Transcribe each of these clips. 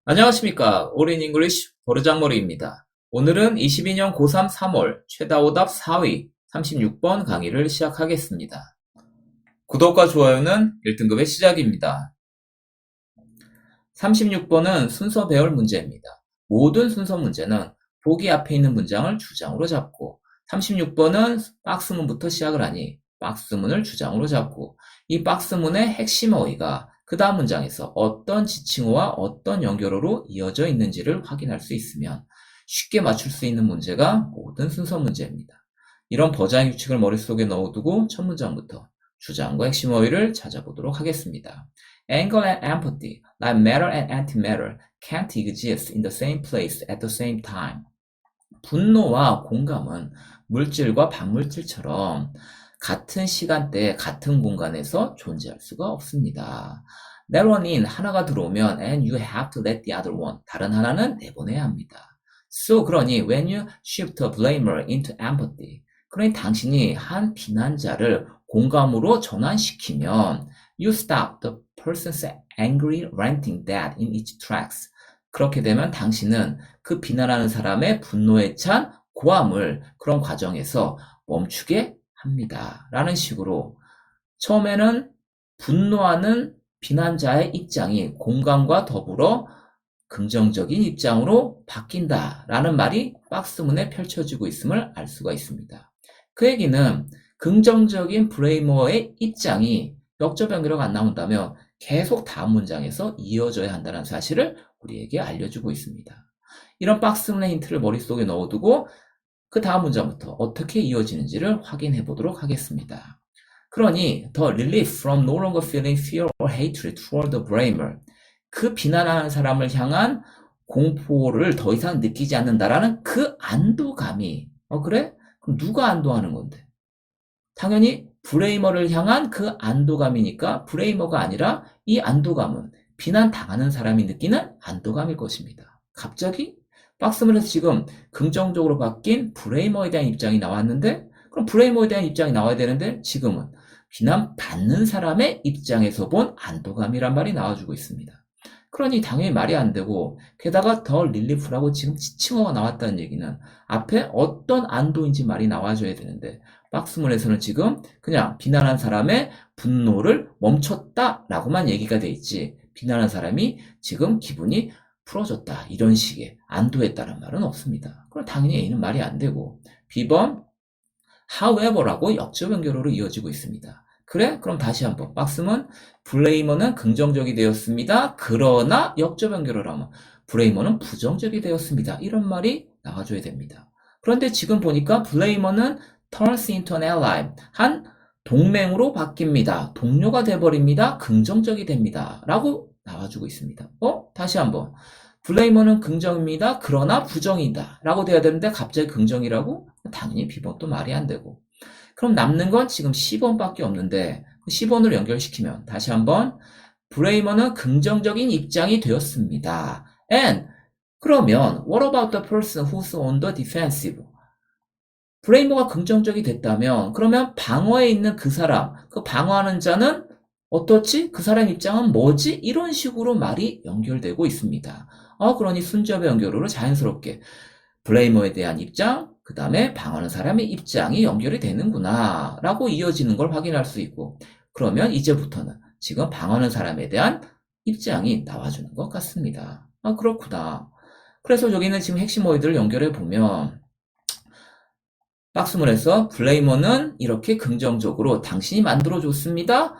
안녕하십니까. 올인 잉글리쉬 버르장머리입니다. 오늘은 22년 고3 3월 최다오답 4위 36번 강의를 시작하겠습니다. 구독과 좋아요는 1등급의 시작입니다. 36번은 순서 배열 문제입니다. 모든 순서 문제는 보기 앞에 있는 문장을 주장으로 잡고 36번은 박스문부터 시작을 하니 박스문을 주장으로 잡고 이 박스문의 핵심 어휘가 그 다음 문장에서 어떤 지칭어와 어떤 연결어로 이어져 있는지를 확인할 수 있으면 쉽게 맞출 수 있는 문제가 모든 순서 문제입니다. 이런 버장 규칙을 머릿속에 넣어두고 첫 문장부터 주장과 핵심 어휘를 찾아보도록 하겠습니다. Anger and empathy, like matter and antimatter, can't exist in the same place at the same time. 분노와 공감은 물질과 반물질처럼 같은 시간대에 같은 공간에서 존재할 수가 없습니다. That one in, 하나가 들어오면 and you have to let the other one, 다른 하나는 내보내야 합니다. So, 그러니 when you shift a blamer into empathy, 그러니 당신이 한 비난자를 공감으로 전환시키면 you stop the person's angry ranting that in its tracks. 그렇게 되면 당신은 그 비난하는 사람의 분노에 찬 고함을 그런 과정에서 멈추게 합니다. 라는 식으로 처음에는 분노하는 비난자의 입장이 공감과 더불어 긍정적인 입장으로 바뀐다 라는 말이 박스문에 펼쳐지고 있음을 알 수가 있습니다. 그 얘기는 긍정적인 브레이머의 입장이 역적 연결어가 안 나온다면 계속 다음 문장에서 이어져야 한다는 사실을 우리에게 알려주고 있습니다. 이런 박스문의 힌트를 머릿속에 넣어두고 그 다음 문장부터 어떻게 이어지는지를 확인해 보도록 하겠습니다. 그러니 the relief from no longer feeling fear or hatred toward the blamer, 그 비난하는 사람을 향한 공포를 더 이상 느끼지 않는다라는 그 안도감이 그래? 그럼 누가 안도하는 건데? 당연히 브레이머를 향한 그 안도감이니까 브레이머가 아니라 이 안도감은 비난당하는 사람이 느끼는 안도감일 것입니다. 갑자기 박스문에서 지금 긍정적으로 바뀐 브레이머에 대한 입장이 나왔는데 그럼 브레이머에 대한 입장이 나와야 되는데 지금은 비난받는 사람의 입장에서 본 안도감이란 말이 나와주고 있습니다. 그러니 당연히 말이 안 되고 게다가 더 릴리프라고 지금 지칭어가 나왔다는 얘기는 앞에 어떤 안도인지 말이 나와줘야 되는데 박스문에서는 지금 그냥 비난한 사람의 분노를 멈췄다라고만 얘기가 돼 있지 비난한 사람이 지금 기분이 풀어졌다 이런 식의 안도했다는 말은 없습니다. 그럼 당연히 A는 말이 안 되고 B번 however라고 역적 연결어로 이어지고 있습니다. 그래? 그럼 다시 한번 박스문 블레이머는 긍정적이 되었습니다. 그러나 역적 연결어라면 블레이머는 부정적이 되었습니다. 이런 말이 나와줘야 됩니다. 그런데 지금 보니까 블레이머는 turns into an ally, 한 동맹으로 바뀝니다. 동료가 돼버립니다. 긍정적이 됩니다. 라고 나와주고 있습니다. 다시 한번 블레이머는 긍정입니다. 그러나 부정이다. 라고 돼야 되는데 갑자기 긍정이라고? 당연히 B번도 말이 안 되고 그럼 남는 건 지금 C번밖에 없는데 C번으로 연결시키면 다시 한번 브레이머는 긍정적인 입장이 되었습니다. And 그러면 what about the person who's on the defensive? 브레이머가 긍정적이 됐다면 그러면 방어에 있는 그 사람, 그 방어하는 자는 어떻지? 그 사람 입장은 뭐지? 이런 식으로 말이 연결되고 있습니다. 그러니 순접의 연결어로 자연스럽게 블레이머에 대한 입장, 그 다음에 방어하는 사람의 입장이 연결이 되는구나 라고 이어지는 걸 확인할 수 있고 그러면 이제부터는 지금 방어하는 사람에 대한 입장이 나와주는 것 같습니다. 그렇구나. 그래서 여기는 지금 핵심 어휘들을 연결해 보면 박스문에서 블레이머는 이렇게 긍정적으로 당신이 만들어줬습니다.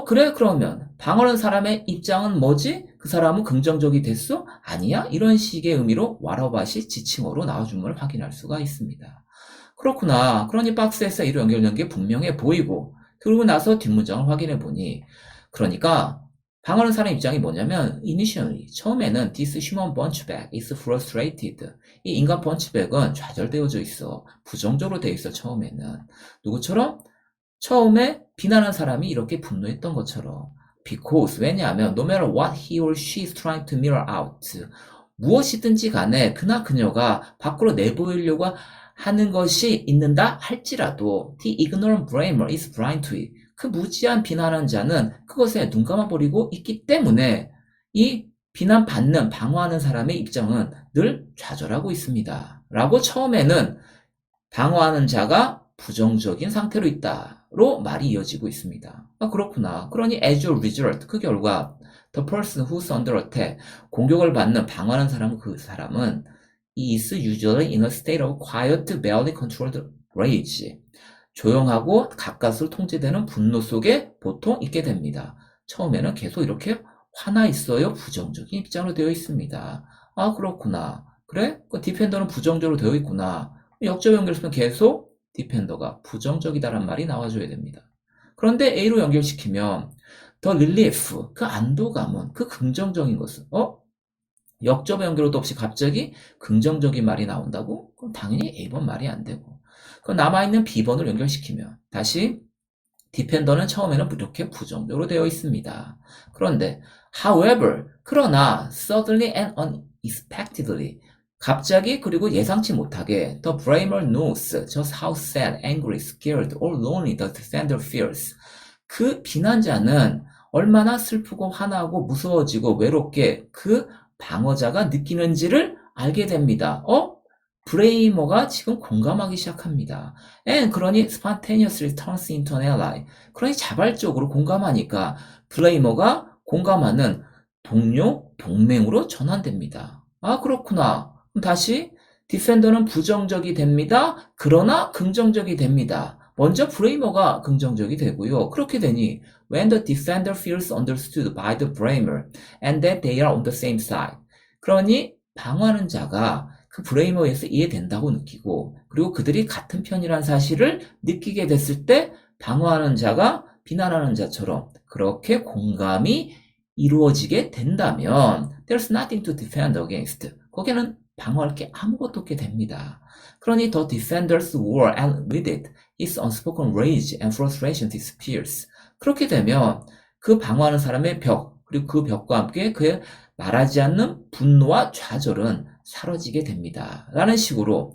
그래? 그러면 방어하는 사람의 입장은 뭐지? 그 사람은 긍정적이 됐어? 아니야? 이런 식의 의미로 와러밭이 지칭어로 나와준 걸 확인할 수가 있습니다. 그렇구나. 그러니 박스에서 이로 연결된 게 분명해 보이고 그러고 나서 뒷문장을 확인해 보니 그러니까 방어하는 사람 입장이 뭐냐면 initially 처음에는 this human punchbag is frustrated. 이 인간 펀치백은 좌절되어져 있어. 부정적으로 되어 있어 처음에는. 누구처럼? 처음에 비난한 사람이 이렇게 분노했던 것처럼 because 왜냐하면 no matter what he or she is trying to mirror out 무엇이든지 간에 그나 그녀가 밖으로 내보이려고 하는 것이 있는다 할지라도 the ignorant blamer is blind to it 그 무지한 비난한 자는 그것에 눈 감아버리고 있기 때문에 이 비난받는, 방어하는 사람의 입장은 늘 좌절하고 있습니다. 라고 처음에는 방어하는 자가 부정적인 상태로 있다로 말이 이어지고 있습니다. 아, 그렇구나. 그러니 as a result, 그 결과 the person who's under attack, 공격을 받는, 방어하는 사람은 그 사람은 is usually in a state of quiet, barely controlled rage. 조용하고 가까스로 통제되는 분노 속에 보통 있게 됩니다. 처음에는 계속 이렇게 화나 있어요. 부정적인 입장으로 되어 있습니다. 아, 그렇구나. 그래? 그 디펜더는 부정적으로 되어 있구나. 역적 연결시키면 계속 디펜더가 부정적이다란 말이 나와줘야 됩니다. 그런데 A로 연결시키면 더 릴리프, 그 안도감은, 그 긍정적인 것은 역접의 연결도 없이 갑자기 긍정적인 말이 나온다고? 그럼 당연히 A번 말이 안 되고. 그 남아있는 B번을 연결시키면 다시 디펜더는 처음에는 이렇게 부정적으로 되어 있습니다. 그런데 however, 그러나 suddenly and unexpectedly, 갑자기 그리고 예상치 못하게 the blamer knows just how sad, angry, scared, or lonely the defender feels. 그 비난자는 얼마나 슬프고 화나고 무서워지고 외롭게 그 방어자가 느끼는지를 알게 됩니다. 브레이머가 지금 공감하기 시작합니다. 그러니 spontaneously turns into an ally. 그러니 자발적으로 공감하니까 브레이머가 공감하는 동료, 동맹으로 전환됩니다. 아, 그렇구나. 그럼 다시 디펜더는 부정적이 됩니다. 그러나 긍정적이 됩니다. 먼저 브레이머가 긍정적이 되고요. 그렇게 되니 when the defender feels understood by the bramer and that they are on the same side. 그러니 방어하는 자가 그 브레이머에서 이해된다고 느끼고 그리고 그들이 같은 편이라는 사실을 느끼게 됐을 때 방어하는 자가 비난하는 자처럼 그렇게 공감이 이루어지게 된다면 there's nothing to defend against. 거기에는 방어할 게 아무것도 없게 됩니다. 그러니 the defender's war and with it his unspoken rage and frustration disappears. 그렇게 되면 그 방어하는 사람의 벽 그리고 그 벽과 함께 그의 말하지 않는 분노와 좌절은 사라지게 됩니다. 라는 식으로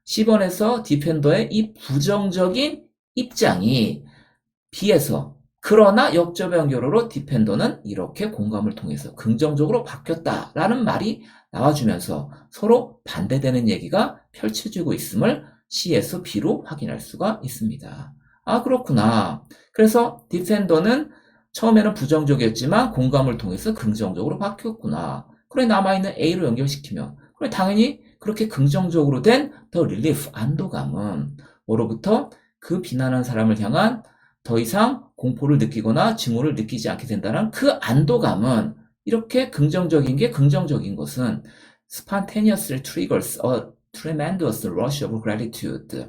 10번에서 디펜더의 이 부정적인 입장이 B에서 그러나 역접의 연결으로 디펜더는 이렇게 공감을 통해서 긍정적으로 바뀌었다라는 말이 나와주면서 서로 반대되는 얘기가 펼쳐지고 있음을 C에서 B로 확인할 수가 있습니다. 아, 그렇구나. 그래서 디펜더는 처음에는 부정적이었지만 공감을 통해서 긍정적으로 바뀌었구나. 그래 남아있는 A로 연결시키면 그래 당연히 그렇게 긍정적으로 된 더 릴리프, 안도감은 뭐로부터 그 비난하는 사람을 향한 더 이상 공포를 느끼거나 증오를 느끼지 않게 된다는 그 안도감은 이렇게 긍정적인 게 긍정적인 것은 spontaneously triggers a tremendous rush of gratitude.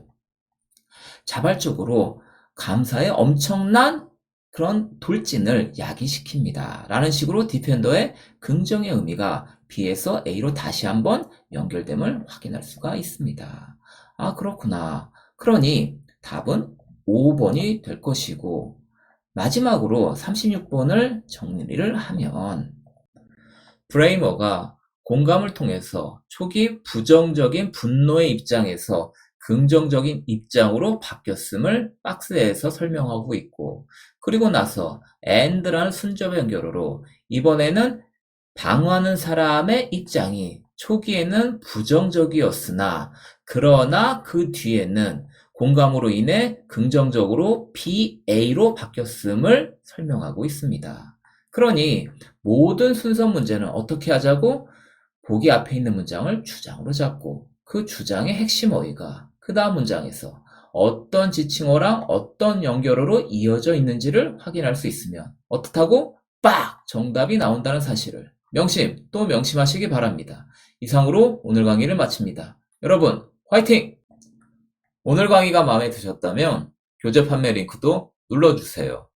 자발적으로 감사의 엄청난 그런 돌진을 야기시킵니다. 라는 식으로 디펜더의 긍정의 의미가 B에서 A로 다시 한번 연결됨을 확인할 수가 있습니다. 아, 그렇구나. 그러니 답은 5번이 될 것이고 마지막으로 36번을 정리를 하면 브레이머가 공감을 통해서 초기 부정적인 분노의 입장에서 긍정적인 입장으로 바뀌었음을 박스에서 설명하고 있고 그리고 나서 and라는 순접의 연결어로 이번에는 방어하는 사람의 입장이 초기에는 부정적이었으나 그러나 그 뒤에는 공감으로 인해 긍정적으로 BA로 바뀌었음을 설명하고 있습니다. 그러니 모든 순서 문제는 어떻게 하자고? 보기 앞에 있는 문장을 주장으로 잡고 그 주장의 핵심 어휘가 그 다음 문장에서 어떤 지칭어랑 어떤 연결어로 이어져 있는지를 확인할 수 있으면 어떻다고? 빡! 정답이 나온다는 사실을 또 명심하시기 바랍니다. 이상으로 오늘 강의를 마칩니다. 여러분 화이팅! 오늘 강의가 마음에 드셨다면 교재 판매 링크도 눌러주세요.